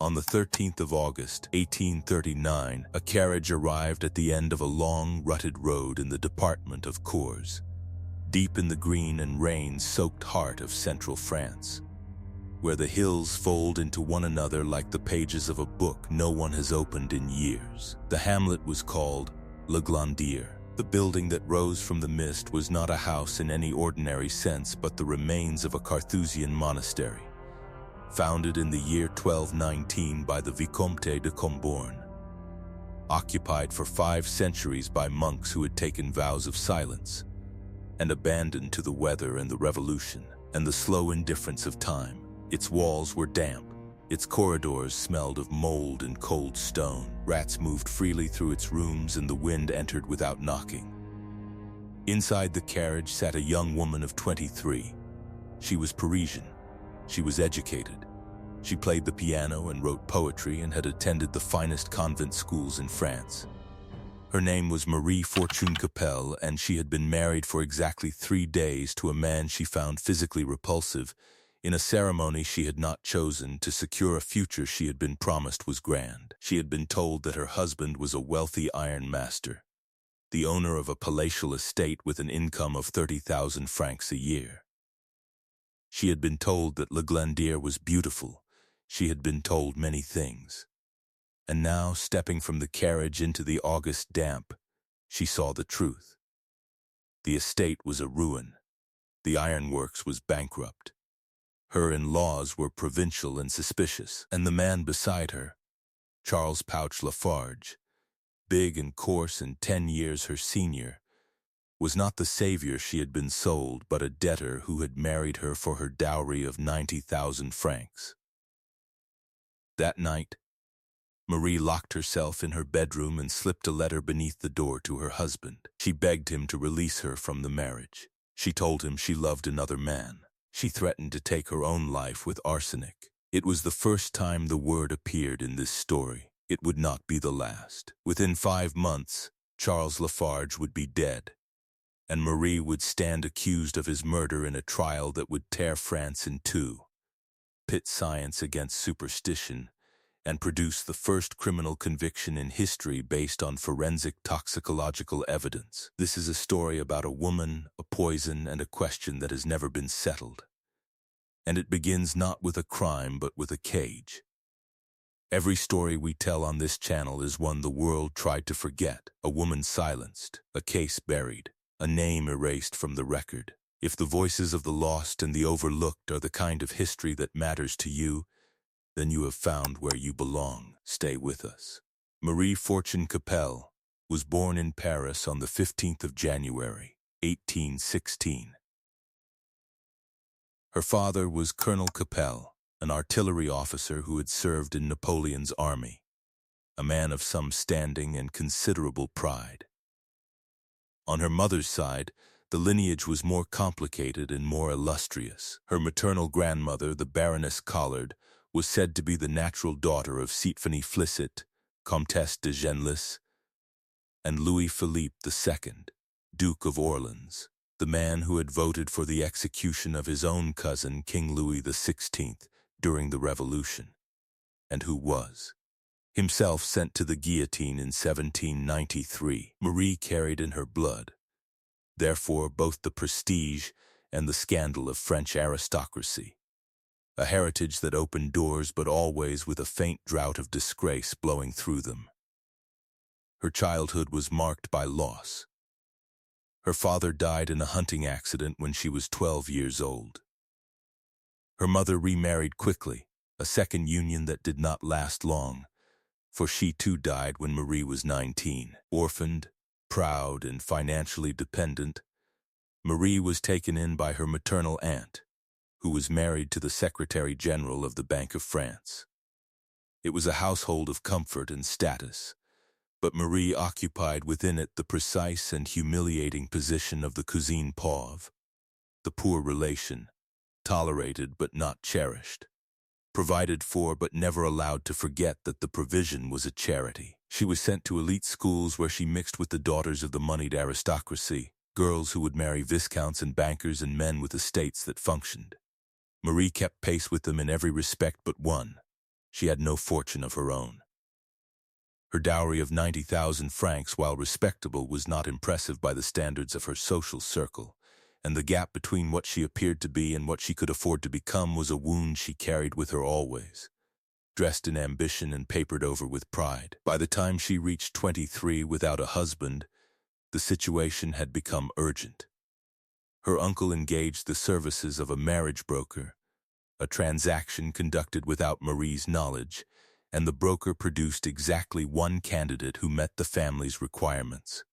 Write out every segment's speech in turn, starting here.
On the 13th of August, 1839, a carriage arrived at the end of a long, rutted road in the department of Cours, deep in the green and rain-soaked heart of central France, where the hills fold into one another like the pages of a book no one has opened in years. The hamlet was called Laglandier. The building that rose from the mist was not a house in any ordinary sense, but the remains of a Carthusian monastery, founded in the year 1219 by the Vicomte de Combourne, occupied for 5 centuries by monks who had taken vows of silence, and abandoned to the weather and the revolution and the slow indifference of time. Its walls were damp, its corridors smelled of mold and cold stone. Rats moved freely through its rooms and the wind entered without knocking. Inside the carriage sat a young woman of 23. She was Parisian. She was educated. She played the piano and wrote poetry and had attended the finest convent schools in France. Her name was Marie Fortune Capelle, and she had been married for exactly 3 days to a man she found physically repulsive in a ceremony she had not chosen to secure a future she had been promised was grand. She had been told that her husband was a wealthy iron master, the owner of a palatial estate with an income of 30,000 francs a year. She had been told that Laglandier was beautiful. She had been told many things. And now, stepping from the carriage into the August damp, she saw the truth. The estate was a ruin. The ironworks was bankrupt. Her in-laws were provincial and suspicious, and the man beside her, Charles Lafarge, big and coarse and 10 years her senior, was not the savior she had been sold, but a debtor who had married her for her dowry of 90,000 francs. That night, Marie locked herself in her bedroom and slipped a letter beneath the door to her husband. She begged him to release her from the marriage. She told him she loved another man. She threatened to take her own life with arsenic. It was the first time the word appeared in this story. It would not be the last. Within 5 months, Charles Lafarge would be dead, and Marie would stand accused of his murder in a trial that would tear France in two, pit science against superstition, and produce the first criminal conviction in history based on forensic toxicological evidence. This is a story about a woman, a poison, and a question that has never been settled. And it begins not with a crime, but with a cage. Every story we tell on this channel is one the world tried to forget, a woman silenced, a case buried, a name erased from the record. If the voices of the lost and the overlooked are the kind of history that matters to you, then you have found where you belong. Stay with us. Marie Fortune Capelle was born in Paris on the 15th of January, 1816. Her father was Colonel Capelle, an artillery officer who had served in Napoleon's army, a man of some standing and considerable pride. On her mother's side, the lineage was more complicated and more illustrious. Her maternal grandmother, the Baroness Collard, was said to be the natural daughter of Sidonie Flicet, Comtesse de Genlis, and Louis-Philippe II, Duke of Orleans, the man who had voted for the execution of his own cousin, King Louis XVI, during the Revolution, and who was himself sent to the guillotine in 1793. Marie carried in her blood, therefore, both the prestige and the scandal of French aristocracy, a heritage that opened doors but always with a faint draught of disgrace blowing through them. Her childhood was marked by loss. Her father died in a hunting accident when she was 12 years old. Her mother remarried quickly, a second union that did not last long, for she too died when Marie was 19. Orphaned, proud, and financially dependent, Marie was taken in by her maternal aunt, who was married to the Secretary General of the Bank of France. It was a household of comfort and status, but Marie occupied within it the precise and humiliating position of the cousine pauvre, the poor relation, tolerated but not cherished, provided for but never allowed to forget that the provision was a charity. She was sent to elite schools where she mixed with the daughters of the moneyed aristocracy, girls who would marry viscounts and bankers and men with estates that functioned. Marie kept pace with them in every respect but one. She had no fortune of her own. Her dowry of 90,000 francs, while respectable, was not impressive by the standards of her social circle, and the gap between what she appeared to be and what she could afford to become was a wound she carried with her always, dressed in ambition and papered over with pride. By the time she reached 23 without a husband, the situation had become urgent. Her uncle engaged the services of a marriage broker, a transaction conducted without Marie's knowledge, and the broker produced exactly one candidate who met the family's requirements.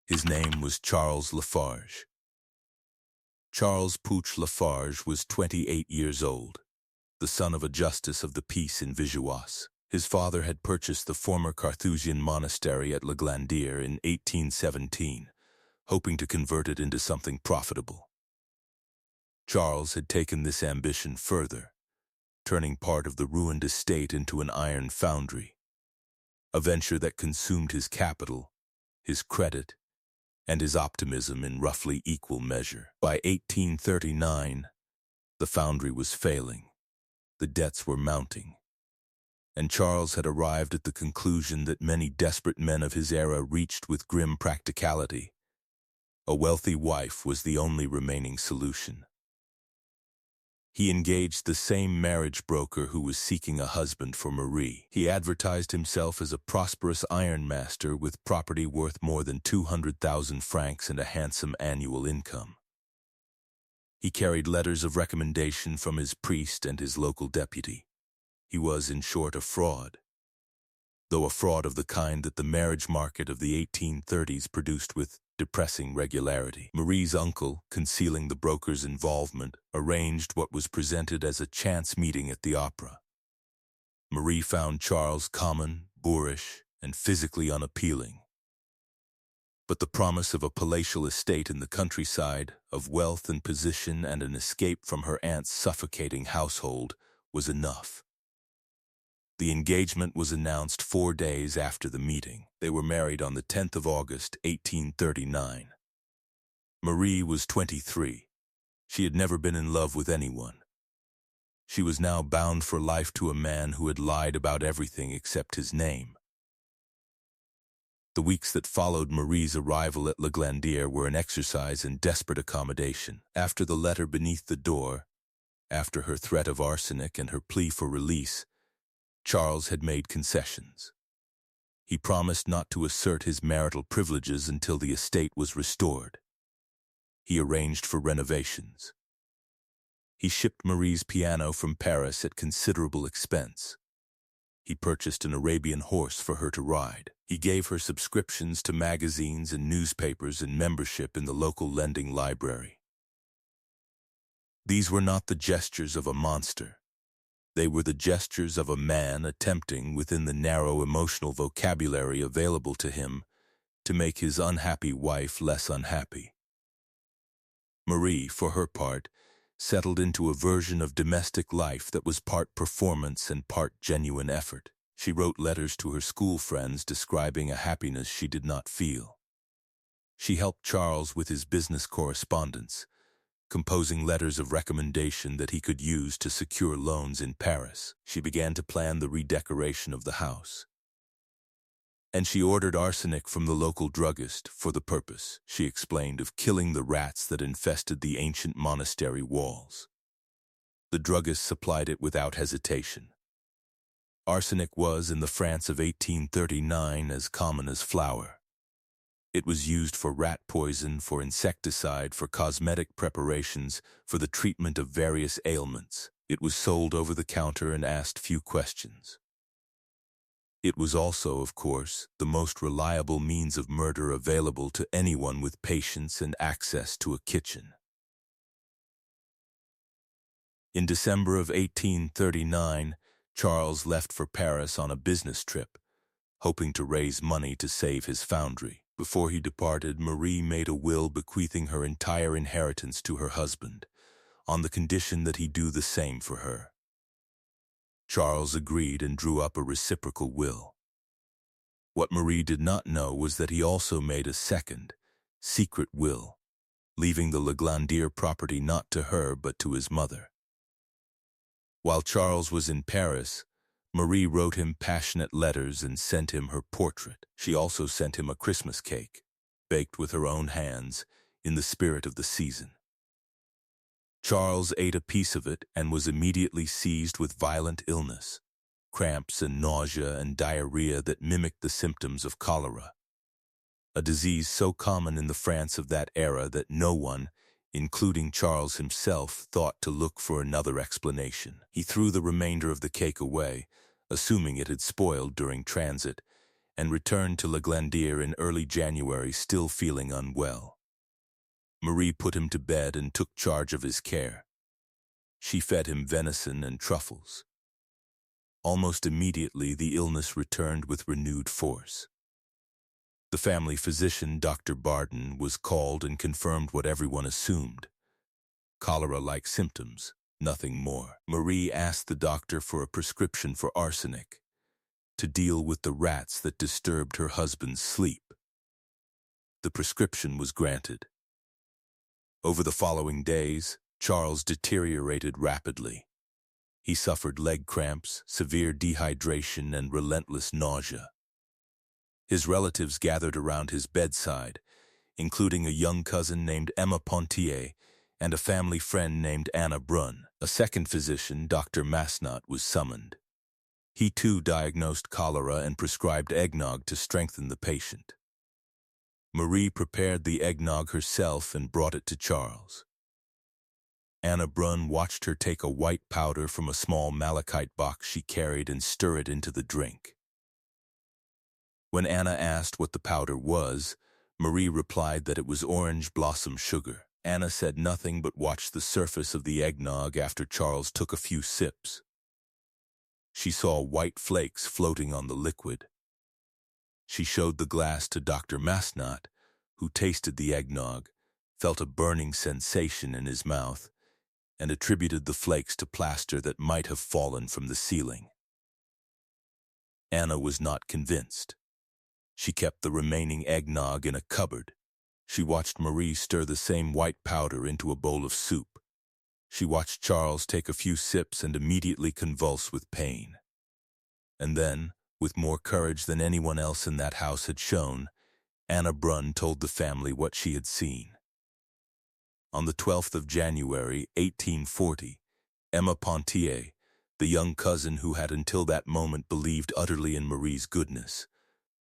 His name was Charles Lafarge. Charles Pooch Lafarge was 28 years old, the son of a justice of the peace in Vigeoise. His father had purchased the former Carthusian monastery at Laglandier in 1817, hoping to convert it into something profitable. Charles had taken this ambition further, turning part of the ruined estate into an iron foundry, a venture that consumed his capital, his credit, and his optimism in roughly equal measure. By 1839, the foundry was failing, the debts were mounting, and Charles had arrived at the conclusion that many desperate men of his era reached with grim practicality. A wealthy wife was the only remaining solution. He engaged the same marriage broker who was seeking a husband for Marie. He advertised himself as a prosperous ironmaster with property worth more than 200,000 francs and a handsome annual income. He carried letters of recommendation from his priest and his local deputy. He was, in short, a fraud, though a fraud of the kind that the marriage market of the 1830s produced with depressing regularity. Marie's uncle, concealing the broker's involvement, arranged what was presented as a chance meeting at the opera. Marie found Charles common, boorish, and physically unappealing. But the promise of a palatial estate in the countryside, of wealth and position, and an escape from her aunt's suffocating household was enough. The engagement was announced 4 days after the meeting. They were married on the 10th of August, 1839. Marie was 23. She had never been in love with anyone. She was now bound for life to a man who had lied about everything except his name. The weeks that followed Marie's arrival at Laglandier were an exercise in desperate accommodation. After the letter beneath the door, after her threat of arsenic and her plea for release, Charles had made concessions. He promised not to assert his marital privileges until the estate was restored. He arranged for renovations. He shipped Marie's piano from Paris at considerable expense. He purchased an Arabian horse for her to ride. He gave her subscriptions to magazines and newspapers and membership in the local lending library. These were not the gestures of a monster. They were the gestures of a man attempting, within the narrow emotional vocabulary available to him, to make his unhappy wife less unhappy. Marie, for her part, settled into a version of domestic life that was part performance and part genuine effort. She wrote letters to her school friends describing a happiness she did not feel. She helped Charles with his business correspondence, composing letters of recommendation that he could use to secure loans in Paris. She began to plan the redecoration of the house. And she ordered arsenic from the local druggist for the purpose, she explained, of killing the rats that infested the ancient monastery walls. The druggist supplied it without hesitation. Arsenic was, in the France of 1839, as common as flour. It was used for rat poison, for insecticide, for cosmetic preparations, for the treatment of various ailments. It was sold over the counter and asked few questions. It was also, of course, the most reliable means of murder available to anyone with patience and access to a kitchen. In December of 1839, Charles left for Paris on a business trip, hoping to raise money to save his foundry. Before he departed, Marie made a will bequeathing her entire inheritance to her husband, on the condition that he do the same for her. Charles agreed and drew up a reciprocal will. What Marie did not know was that he also made a second, secret will, leaving the Laglandier property not to her but to his mother. While Charles was in Paris, Marie wrote him passionate letters and sent him her portrait. She also sent him a Christmas cake, baked with her own hands, in the spirit of the season. Charles ate a piece of it and was immediately seized with violent illness, cramps and nausea and diarrhea that mimicked the symptoms of cholera, a disease so common in the France of that era that no one, including Charles himself, thought to look for another explanation. He threw the remainder of the cake away, assuming it had spoiled during transit, and returned to Laglandier in early January still feeling unwell. Marie put him to bed and took charge of his care. She fed him venison and truffles. Almost immediately, the illness returned with renewed force. The family physician, Dr. Barden, was called and confirmed what everyone assumed: cholera-like symptoms, nothing more. Marie asked the doctor for a prescription for arsenic to deal with the rats that disturbed her husband's sleep. The prescription was granted. Over the following days, Charles deteriorated rapidly. He suffered leg cramps, severe dehydration, and relentless nausea. His relatives gathered around his bedside, including a young cousin named Emma Pontier and a family friend named Anna Brunn. A second physician, Dr. Masnot, was summoned. He too diagnosed cholera and prescribed eggnog to strengthen the patient. Marie prepared the eggnog herself and brought it to Charles. Anna Brunn watched her take a white powder from a small malachite box she carried and stir it into the drink. When Anna asked what the powder was, Marie replied that it was orange blossom sugar. Anna said nothing but watched the surface of the eggnog after Charles took a few sips. She saw white flakes floating on the liquid. She showed the glass to Dr. Masnot, who tasted the eggnog, felt a burning sensation in his mouth, and attributed the flakes to plaster that might have fallen from the ceiling. Anna was not convinced. She kept the remaining eggnog in a cupboard. She watched Marie stir the same white powder into a bowl of soup. She watched Charles take a few sips and immediately convulse with pain. And then, with more courage than anyone else in that house had shown, Anna Brunn told the family what she had seen. On the 12th of January, 1840, Emma Pontier, the young cousin who had until that moment believed utterly in Marie's goodness,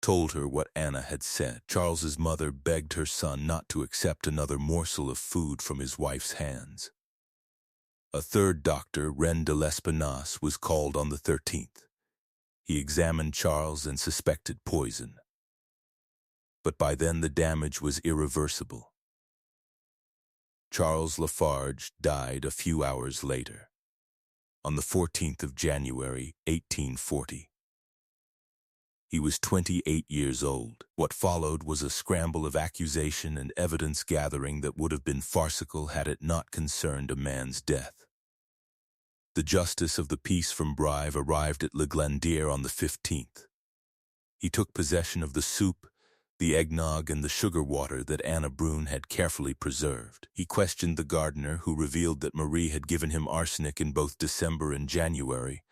told her what Anna had said. Charles's mother begged her son not to accept another morsel of food from his wife's hands. A third doctor, Ren de l'Espinasse, was called on the 13th. He examined Charles and suspected poison. But by then the damage was irreversible. Charles Lafarge died a few hours later, on the 14th of January, 1840. He was 28 years old. What followed was a scramble of accusation and evidence gathering that would have been farcical had it not concerned a man's death. The justice of the peace from Brive arrived at Laglandier on the 15th. He took possession of the soup, the eggnog, and the sugar water that Anna Brunn had carefully preserved. He questioned the gardener, who revealed that Marie had given him arsenic in both December and January,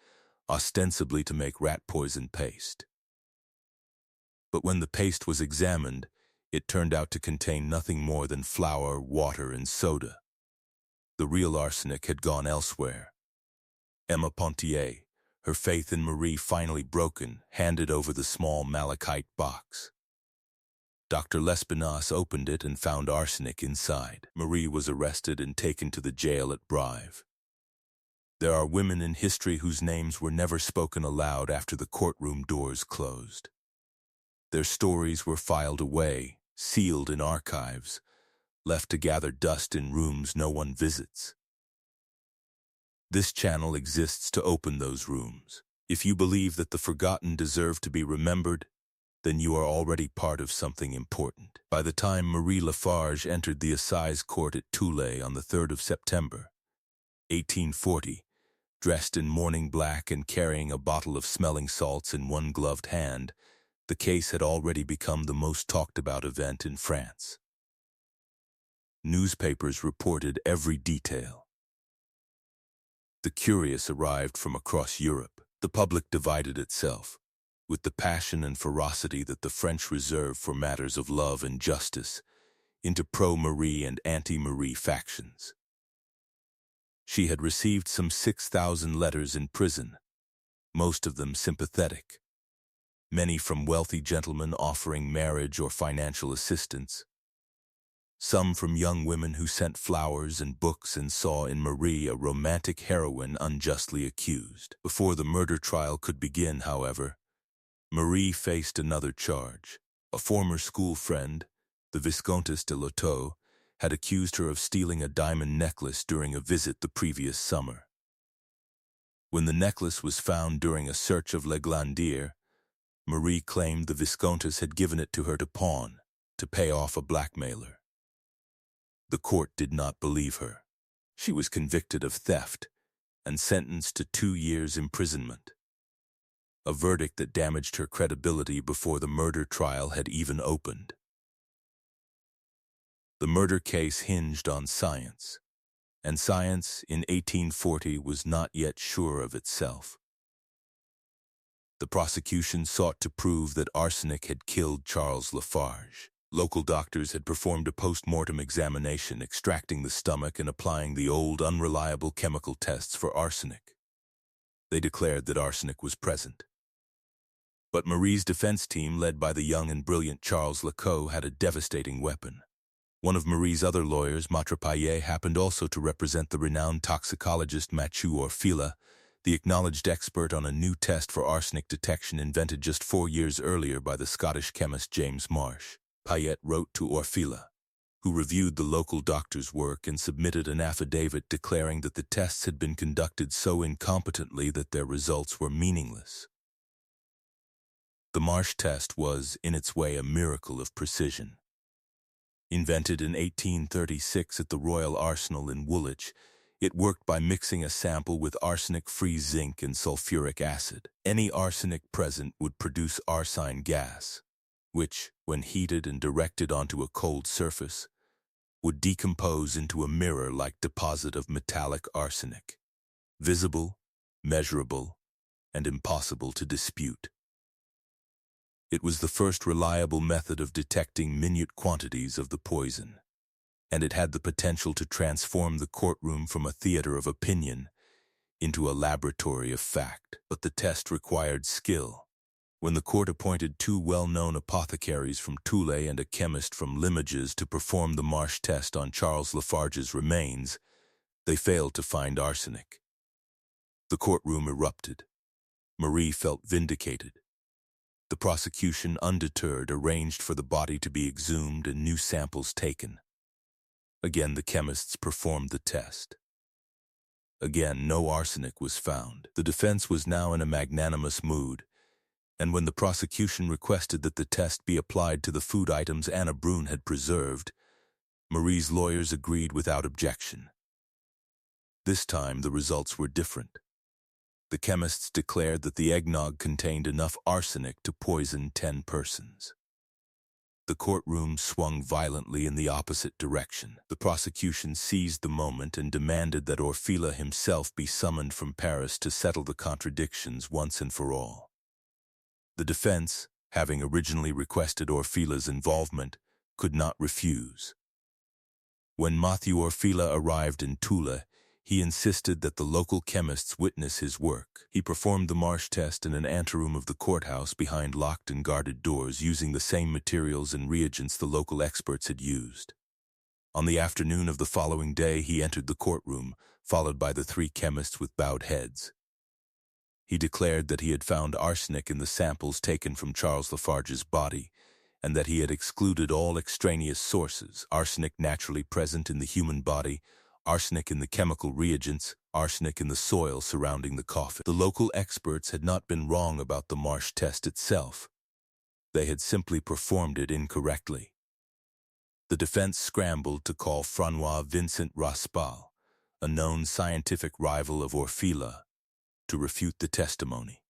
ostensibly to make rat poison paste. But when the paste was examined, it turned out to contain nothing more than flour, water, and soda. The real arsenic had gone elsewhere. Emma Pontier, her faith in Marie finally broken, handed over the small malachite box. Dr. Lespinasse opened it and found arsenic inside. Marie was arrested and taken to the jail at Brive. There are women in history whose names were never spoken aloud after the courtroom doors closed. Their stories were filed away, sealed in archives, left to gather dust in rooms no one visits. This channel exists to open those rooms. If you believe that the forgotten deserve to be remembered, then you are already part of something important. By the time Marie Lafarge entered the assize court at Toulay on the 3rd of September, 1840, dressed in mourning black and carrying a bottle of smelling salts in one gloved hand, the case had already become the most talked about event in France. Newspapers reported every detail. The curious arrived from across Europe. The public divided itself, with the passion and ferocity that the French reserve for matters of love and justice, into pro-Marie and anti-Marie factions. She had received some 6,000 letters in prison, most of them sympathetic, many from wealthy gentlemen offering marriage or financial assistance, some from young women who sent flowers and books and saw in Marie a romantic heroine unjustly accused. Before the murder trial could begin, however, Marie faced another charge. A former school friend, the Viscountess de Loteau, had accused her of stealing a diamond necklace during a visit the previous summer. When the necklace was found during a search of Laglandier, Marie claimed the Viscountess had given it to her to pawn, to pay off a blackmailer. The court did not believe her. She was convicted of theft and sentenced to 2 years' imprisonment, a verdict that damaged her credibility before the murder trial had even opened. The murder case hinged on science, and science in 1840 was not yet sure of itself. The prosecution sought to prove that arsenic had killed Charles Lafarge. Local doctors had performed a post-mortem examination, extracting the stomach and applying the old, unreliable chemical tests for arsenic. They declared that arsenic was present. But Marie's defense team, led by the young and brilliant Charles Lafarge, had a devastating weapon. One of Marie's other lawyers, Maître Paillet, happened also to represent the renowned toxicologist Mathieu Orfila, the acknowledged expert on a new test for arsenic detection invented just 4 years earlier by the Scottish chemist James Marsh. Paillet wrote to Orfila, who reviewed the local doctor's work and submitted an affidavit declaring that the tests had been conducted so incompetently that their results were meaningless. The Marsh test was, in its way, a miracle of precision. Invented in 1836 at the Royal Arsenal in Woolwich, it worked by mixing a sample with arsenic-free zinc and sulfuric acid. Any arsenic present would produce arsine gas, which, when heated and directed onto a cold surface, would decompose into a mirror-like deposit of metallic arsenic, visible, measurable, and impossible to dispute. It was the first reliable method of detecting minute quantities of the poison, and it had the potential to transform the courtroom from a theater of opinion into a laboratory of fact. But the test required skill. When the court appointed 2 well-known apothecaries from Toul and a chemist from Limoges to perform the Marsh test on Charles Lafarge's remains, they failed to find arsenic. The courtroom erupted. Marie felt vindicated. The prosecution, undeterred, arranged for the body to be exhumed and new samples taken. Again, the chemists performed the test. Again, no arsenic was found. The defense was now in a magnanimous mood, and when the prosecution requested that the test be applied to the food items Anna Brune had preserved, Marie's lawyers agreed without objection. This time, the results were different. The chemists declared that the eggnog contained enough arsenic to poison 10 persons. The courtroom swung violently in the opposite direction. The prosecution seized the moment and demanded that Orfila himself be summoned from Paris to settle the contradictions once and for all. The defense, having originally requested Orfila's involvement, could not refuse. When Mathieu Orfila arrived in Toul, he insisted that the local chemists witness his work. He performed the Marsh test in an anteroom of the courthouse behind locked and guarded doors, using the same materials and reagents the local experts had used. On the afternoon of the following day, he entered the courtroom, followed by the 3 chemists with bowed heads. He declared that he had found arsenic in the samples taken from Charles Lafarge's body, and that he had excluded all extraneous sources: arsenic naturally present in the human body, arsenic in the chemical reagents, arsenic in the soil surrounding the coffin. The local experts had not been wrong about the Marsh test itself. They had simply performed it incorrectly. The defense scrambled to call François Vincent Raspail, a known scientific rival of Orfila, to refute the testimony.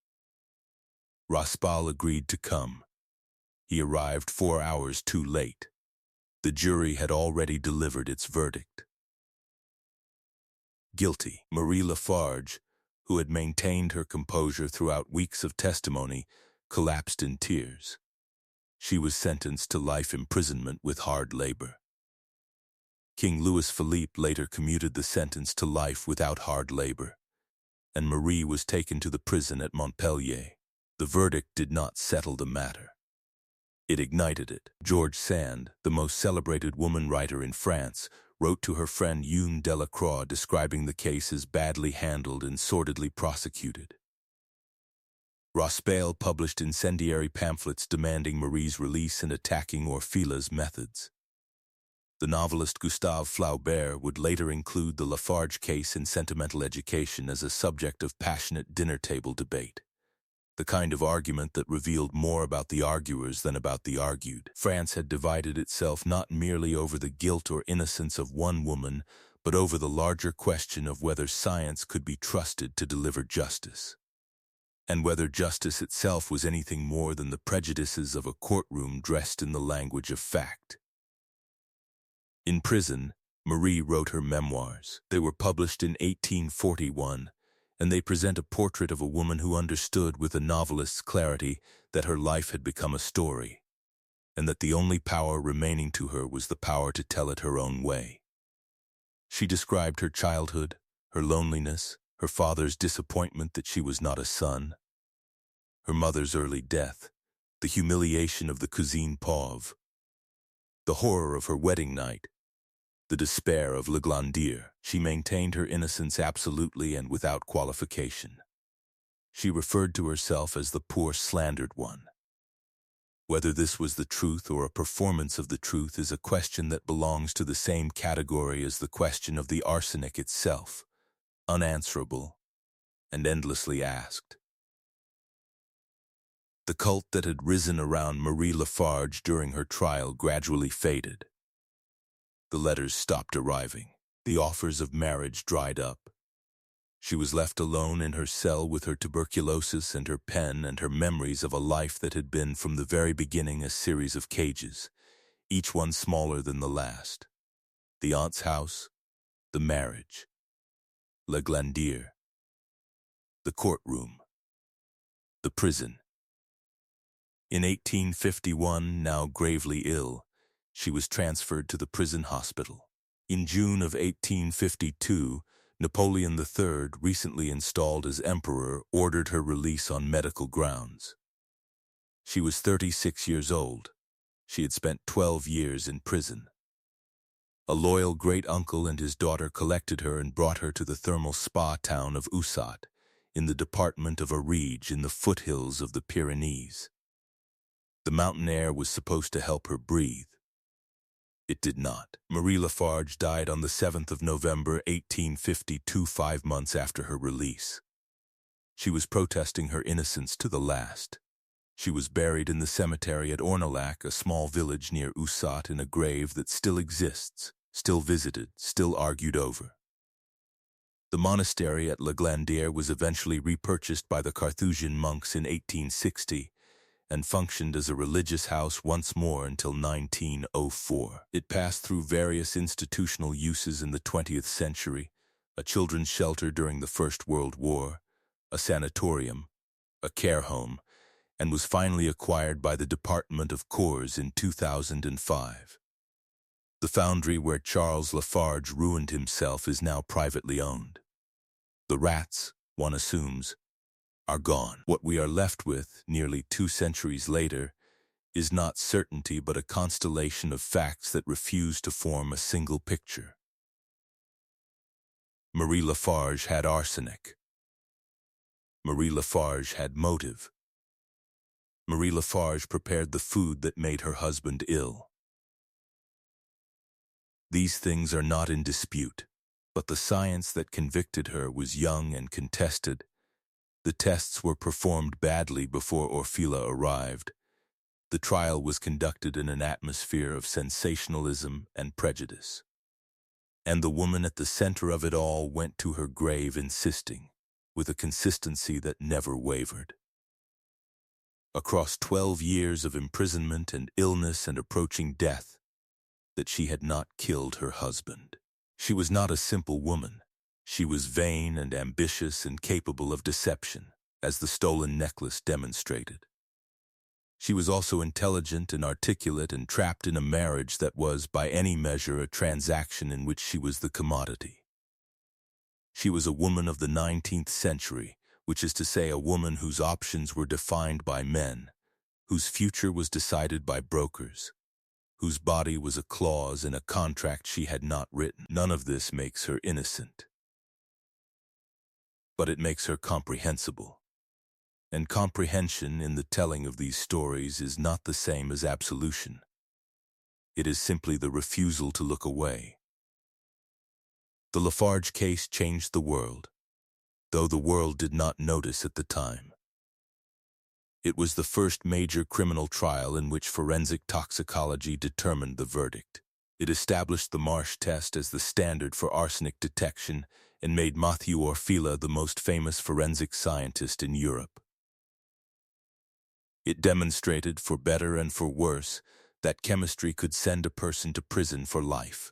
Raspail agreed to come. He arrived 4 hours too late. The jury had already delivered its verdict. Guilty. Marie Lafarge, who had maintained her composure throughout weeks of testimony, collapsed in tears. She was sentenced to life imprisonment with hard labor. King Louis Philippe later commuted the sentence to life without hard labor, and Marie was taken to the prison at Montpellier. The verdict did not settle the matter. It ignited it. George Sand, the most celebrated woman writer in France, wrote to her friend Eune Delacroix describing the case as badly handled and sordidly prosecuted. Raspail published incendiary pamphlets demanding Marie's release and attacking Orfila's methods. The novelist Gustave Flaubert would later include the Lafarge case in Sentimental Education as a subject of passionate dinner-table debate, the kind of argument that revealed more about the arguers than about the argued. France had divided itself not merely over the guilt or innocence of one woman, but over the larger question of whether science could be trusted to deliver justice, and whether justice itself was anything more than the prejudices of a courtroom dressed in the language of fact. In prison, Marie wrote her memoirs. They were published in 1841, and they present a portrait of a woman who understood with a novelist's clarity that her life had become a story, and that the only power remaining to her was the power to tell it her own way. She described her childhood, her loneliness, her father's disappointment that she was not a son, her mother's early death, the humiliation of the cousine Pauve, the horror of her wedding night, the despair of Laglandier. She maintained her innocence absolutely and without qualification. She referred to herself as the poor slandered one. Whether this was the truth or a performance of the truth is a question that belongs to the same category as the question of the arsenic itself, unanswerable and endlessly asked. The cult that had risen around Marie Lafarge during her trial gradually faded. The letters stopped arriving. The offers of marriage dried up. She was left alone in her cell with her tuberculosis and her pen and her memories of a life that had been from the very beginning a series of cages, each one smaller than the last. The aunt's house, the marriage, Laglandier, the courtroom, the prison. In 1851, now gravely ill, she was transferred to the prison hospital. In June of 1852, Napoleon III, recently installed as emperor, ordered her release on medical grounds. She was 36 years old. She had spent 12 years in prison. A loyal great-uncle and his daughter collected her and brought her to the thermal spa town of Ussat, in the department of Ariège in the foothills of the Pyrenees. The mountain air was supposed to help her breathe. It did not. Marie Lafarge died on the 7th of November, 1852, 5 months after her release. She was protesting her innocence to the last. She was buried in the cemetery at Ornolac, a small village near Ussat, in a grave that still exists, still visited, still argued over. The monastery at Laglandier was eventually repurchased by the Carthusian monks in 1860, and functioned as a religious house once more until 1904. It passed through various institutional uses in the 20th century, a children's shelter during the First World War, a sanatorium, a care home, and was finally acquired by the Department of Corps in 2005. The foundry where Charles Lafarge ruined himself is now privately owned. The rats, one assumes, are gone. What we are left with, nearly 2 centuries later, is not certainty but a constellation of facts that refuse to form a single picture. Marie Lafarge had arsenic. Marie Lafarge had motive. Marie Lafarge prepared the food that made her husband ill. These things are not in dispute, but the science that convicted her was young and contested. The tests were performed badly before Orfila arrived. The trial was conducted in an atmosphere of sensationalism and prejudice. And the woman at the center of it all went to her grave insisting, with a consistency that never wavered. Across 12 years of imprisonment and illness and approaching death, that she had not killed her husband. She was not a simple woman. She was vain and ambitious and capable of deception, as the stolen necklace demonstrated. She was also intelligent and articulate and trapped in a marriage that was, by any measure, a transaction in which she was the commodity. She was a woman of the 19th century, which is to say a woman whose options were defined by men, whose future was decided by brokers, whose body was a clause in a contract she had not written. None of this makes her innocent, but it makes her comprehensible. And comprehension in the telling of these stories is not the same as absolution. It is simply the refusal to look away. The Lafarge case changed the world, though the world did not notice at the time. It was the first major criminal trial in which forensic toxicology determined the verdict. It established the Marsh test as the standard for arsenic detection and made Mathieu Orfila the most famous forensic scientist in Europe. It demonstrated, for better and for worse, that chemistry could send a person to prison for life.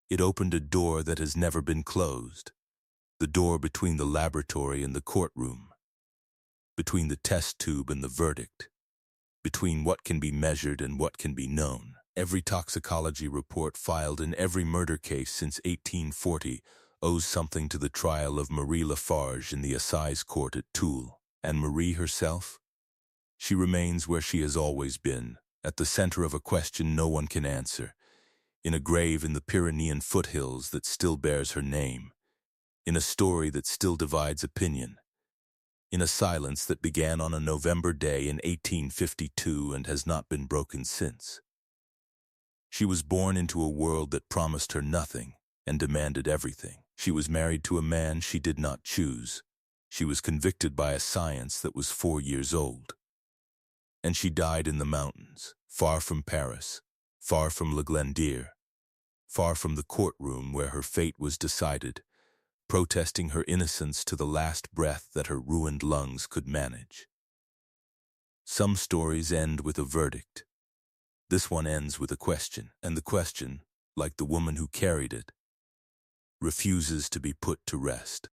It opened a door that has never been closed, the door between the laboratory and the courtroom, between the test tube and the verdict, between what can be measured and what can be known. Every toxicology report filed in every murder case since 1840 owes something to the trial of Marie Lafarge in the assize court at Toul. And Marie herself? She remains where she has always been, at the center of a question no one can answer, in a grave in the Pyrenean foothills that still bears her name, in a story that still divides opinion, in a silence that began on a November day in 1852 and has not been broken since. She was born into a world that promised her nothing and demanded everything. She was married to a man she did not choose. She was convicted by a science that was 4 years old. And she died in the mountains, far from Paris, far from Laglandier, far from the courtroom where her fate was decided, protesting her innocence to the last breath that her ruined lungs could manage. Some stories end with a verdict. This one ends with a question, and the question, like the woman who carried it, refuses to be put to rest.